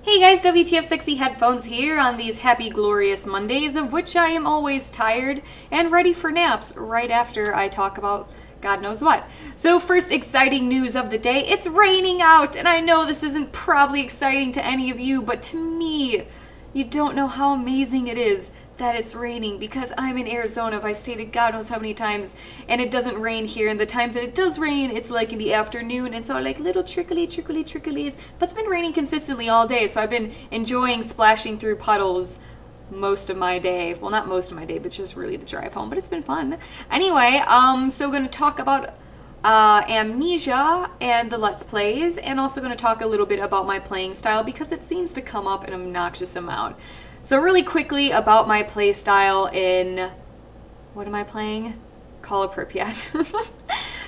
Hey guys, WTFSexyheadphones here on these happy, glorious Mondays, of which I am always tired and ready for naps right after I talk about God knows what. So first exciting news of the day, it's raining out, and I know this isn't probably exciting to any of you, but to me, you don't know how amazing it is that it's raining, because I'm in Arizona, if I stated God knows how many times, and it doesn't rain here, and the times that it does rain, it's like in the afternoon, and so like little tricklies, but it's been raining consistently all day, so I've been enjoying splashing through puddles most of my day. Well, not most of my day, but just really the drive home, but it's been fun. Anyway, so we're going to talk about Amnesia and the Let's Plays, and also going to talk a little bit about my playing style, because it seems to come up an obnoxious amount. So really quickly about my play style in, what am I playing? Call of Pripyat.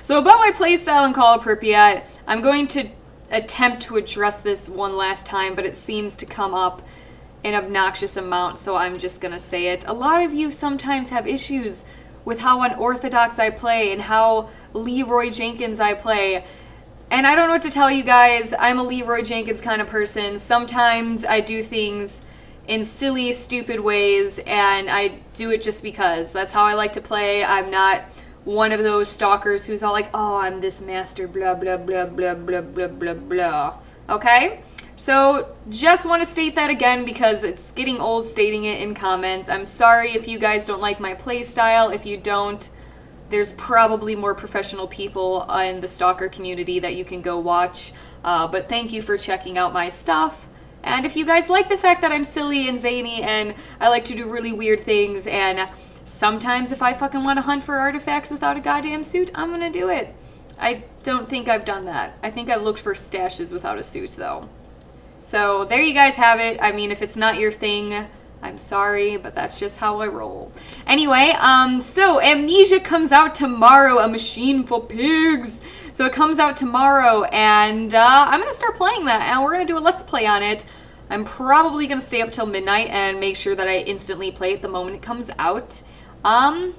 So about my play style in Call of Pripyat, I'm going to attempt to address this one last time, but it seems to come up an obnoxious amount, so I'm just going to say it. A lot of you sometimes have issues with how unorthodox I play and how Leroy Jenkins I play. And I don't know what to tell you guys. I'm a Leroy Jenkins kind of person. Sometimes I do things in silly, stupid ways, and I do it just because. That's how I like to play. I'm not one of those stalkers who's all like, oh, I'm this master, blah, blah, blah, blah, blah, blah, blah, blah. Okay? So, just want to state that again because it's getting old stating it in comments. I'm sorry if you guys don't like my play style. If you don't, there's probably more professional people in the stalker community that you can go watch. But thank you for checking out my stuff. And if you guys like the fact that I'm silly and zany and I like to do really weird things, and sometimes if I fucking want to hunt for artifacts without a goddamn suit, I'm gonna do it. I don't think I've done that. I think I looked for stashes without a suit, though. So there you guys have it. I mean, if it's not your thing, I'm sorry, but that's just how I roll. Anyway, so Amnesia comes out tomorrow, A Machine for Pigs. So it comes out tomorrow, and I'm going to start playing that, and we're going to do a Let's Play on it. I'm probably going to stay up till midnight and make sure that I instantly play it the moment it comes out. And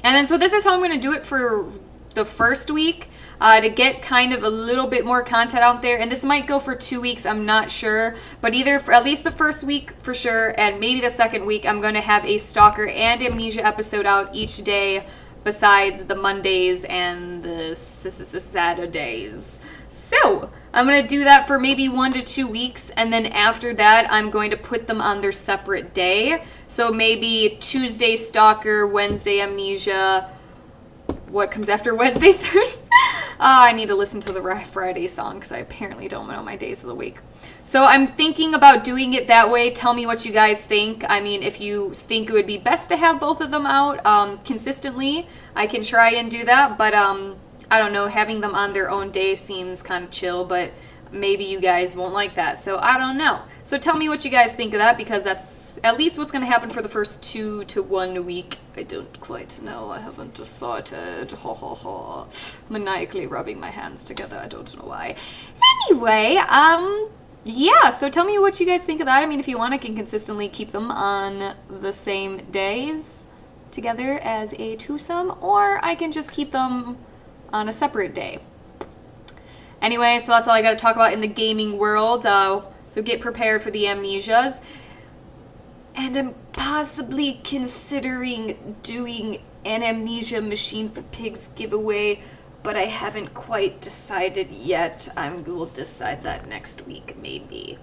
then, so this is how I'm going to do it for the first week, to get kind of a little bit more content out there. And this might go for 2 weeks, I'm not sure. But either for at least the first week, for sure, and maybe the second week, I'm going to have a Stalker and Amnesia episode out each day, besides the Mondays and the Saturdays. So, I'm going to do that for maybe 1 to 2 weeks, and then after that, I'm going to put them on their separate day. So maybe Tuesday Stalker, Wednesday Amnesia. What comes after Wednesday, Thursday? I need to listen to the Friday song, because I apparently don't know my days of the week. So I'm thinking about doing it that way. Tell me what you guys think. I mean, if you think it would be best to have both of them out consistently, I can try and do that. But I don't know, having them on their own day seems kind of chill, but maybe you guys won't like that. So I don't know. So tell me what you guys think of that, because that's at least what's going to happen for the first 2 to 1 week. I don't quite know. I haven't decided. Ha ha ha. Maniacally rubbing my hands together. I don't know why. Anyway, yeah, so tell me what you guys think of that. I mean, if you want, I can consistently keep them on the same days together as a twosome, or I can just keep them on a separate day. Anyway, so that's all I got to talk about in the gaming world. So get prepared for the Amnesias. And I'm possibly considering doing an Amnesia Machine for Pigs giveaway, but I haven't quite decided yet. I will decide that next week, maybe.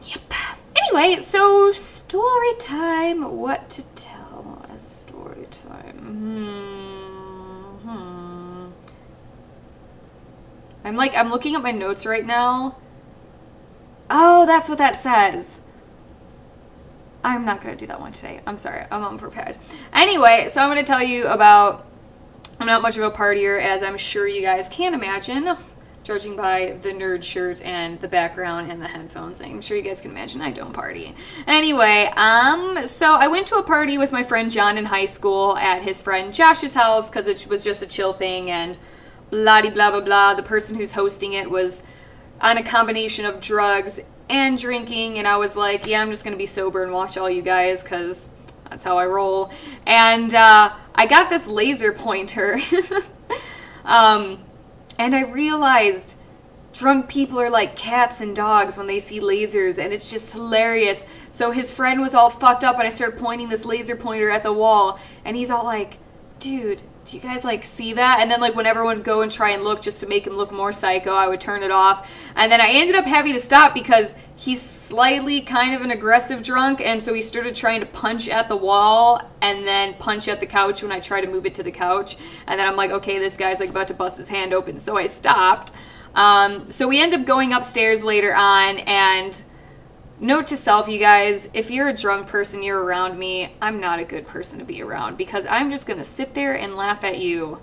Yep. Anyway, so story time. What to tell as story time? I'm looking at my notes right now. Oh, that's what that says. I'm not going to do that one today. I'm sorry. I'm unprepared. Anyway, so I'm going to tell you about, I'm not much of a partier, as I'm sure you guys can imagine, judging by the nerd shirt and the background and the headphones. I'm sure you guys can imagine I don't party. Anyway, so I went to a party with my friend John in high school at his friend Josh's house, because it was just a chill thing, and blah blah blah blah. The person who's hosting it was on a combination of drugs and drinking, and I was like, yeah, I'm just gonna be sober and watch all you guys, because that's how I roll. And I got this laser pointer, and I realized drunk people are like cats and dogs when they see lasers, and it's just hilarious. So his friend was all fucked up, and I started pointing this laser pointer at the wall, and he's all like, dude, do you guys like see that? And then like when everyone would go and try and look just to make him look more psycho, I would turn it off. And then I ended up having to stop because he's slightly kind of an aggressive drunk, and so he started trying to punch at the wall and then punch at the couch when I tried to move it to the couch. And then I'm like, okay, this guy's like about to bust his hand open, so I stopped. So we end up going upstairs later on, and note to self, you guys, if you're a drunk person, you're around me, I'm not a good person to be around, because I'm just gonna sit there and laugh at you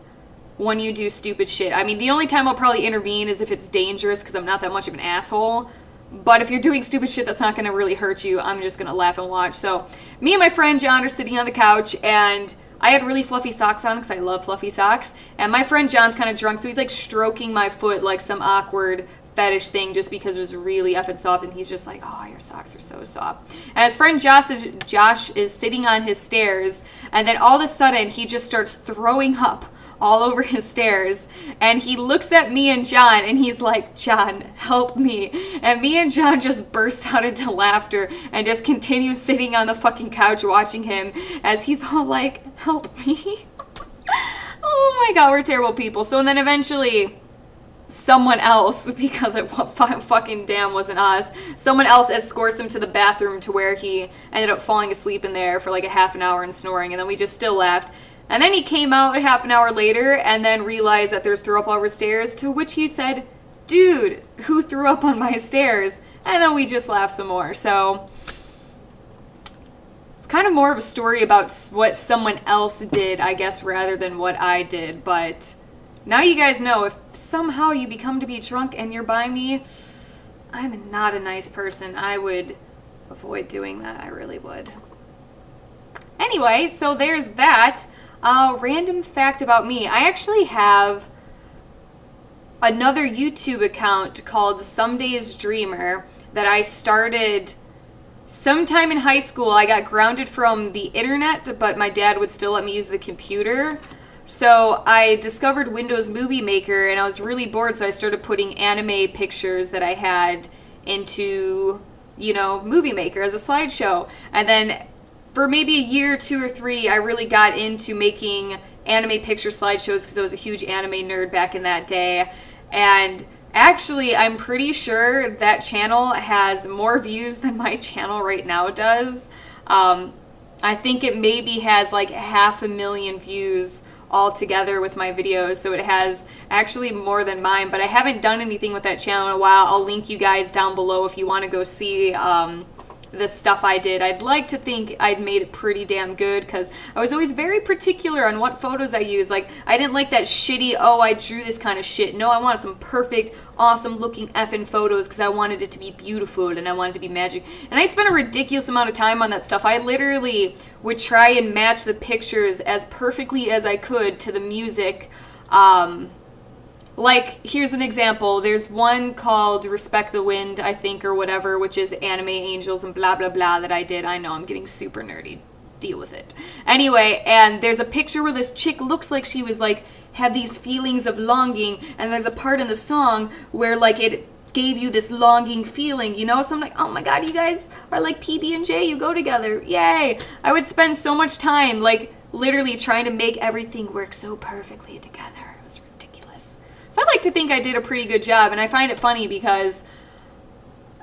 when you do stupid shit. I mean, the only time I'll probably intervene is if it's dangerous, because I'm not that much of an asshole. But if you're doing stupid shit that's not gonna really hurt you, I'm just gonna laugh and watch. So me and my friend John are sitting on the couch, and I had really fluffy socks on because I love fluffy socks. And my friend John's kind of drunk, so he's like stroking my foot like some awkward fetish thing just because it was really effing soft. And he's just like, oh, your socks are so soft. And his friend Josh is sitting on his stairs. And then all of a sudden, he just starts throwing up all over his stairs. And he looks at me and John, and he's like, John, help me. And me and John just burst out into laughter and just continue sitting on the fucking couch watching him as he's all like, help me. Oh my god, we're terrible people. So then eventually someone else, because it fucking damn wasn't us, someone else escorts him to the bathroom to where he ended up falling asleep in there for like a half an hour and snoring, and then we just still laughed. And then he came out a half an hour later and then realized that there's throw up all over stairs, to which he said, dude, who threw up on my stairs? And then we just laughed some more. So it's kind of more of a story about what someone else did, I guess, rather than what I did. But now you guys know, if somehow you become to be drunk and you're by me, I'm not a nice person. I would avoid doing that. I really would. Anyway, so there's that. Random fact about me. I actually have another YouTube account called Some Days Dreamer that I started sometime in high school. I got grounded from the internet, but my dad would still let me use the computer. So I discovered Windows Movie Maker, and I was really bored, so I started putting anime pictures that I had into, Movie Maker as a slideshow. And then for maybe a year, 2 or 3, I really got into making anime picture slideshows because I was a huge anime nerd back in that day. And actually, I'm pretty sure that channel has more views than my channel right now does. I think it maybe has like 500,000 views all together with my videos, so it has actually more than mine, but I haven't done anything with that channel in a while. I'll link you guys down below if you want to go see the stuff I did. I'd like to think I'd made it pretty damn good, because I was always very particular on what photos I used. Like, I didn't like that shitty, oh, I drew this kind of shit. No, I wanted some perfect, awesome looking effing photos because I wanted it to be beautiful and I wanted it to be magic. And I spent a ridiculous amount of time on that stuff. I literally would try and match the pictures as perfectly as I could to the music. Like, here's an example. There's one called Respect the Wind, I think, or whatever, which is anime angels and blah, blah, blah that I did. I know, I'm getting super nerdy. Deal with it. Anyway, and there's a picture where this chick looks like she was, like, had these feelings of longing, and there's a part in the song where, like, it gave you this longing feeling, So I'm like, oh my god, you guys are like PB&J, you go together. Yay! I would spend so much time, like, literally trying to make everything work so perfectly together. It was ridiculous. So I like to think I did a pretty good job, and I find it funny because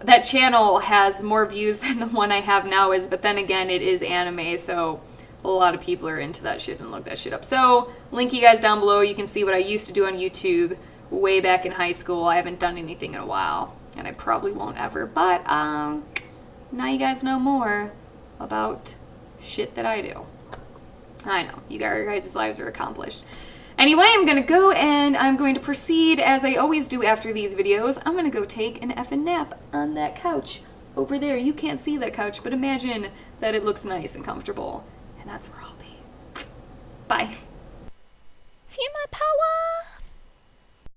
that channel has more views than the one I have now is, but then again, it is anime, so a lot of people are into that shit and look that shit up. So, link you guys down below. You can see what I used to do on YouTube way back in high school. I haven't done anything in a while, and I probably won't ever, but now you guys know more about shit that I do. I know, you guys' lives are accomplished. Anyway, I'm going to go and I'm going to proceed as I always do after these videos. I'm going to go take an effing nap on that couch over there. You can't see that couch, but imagine that it looks nice and comfortable. And that's where I'll be. Bye. Feel my power!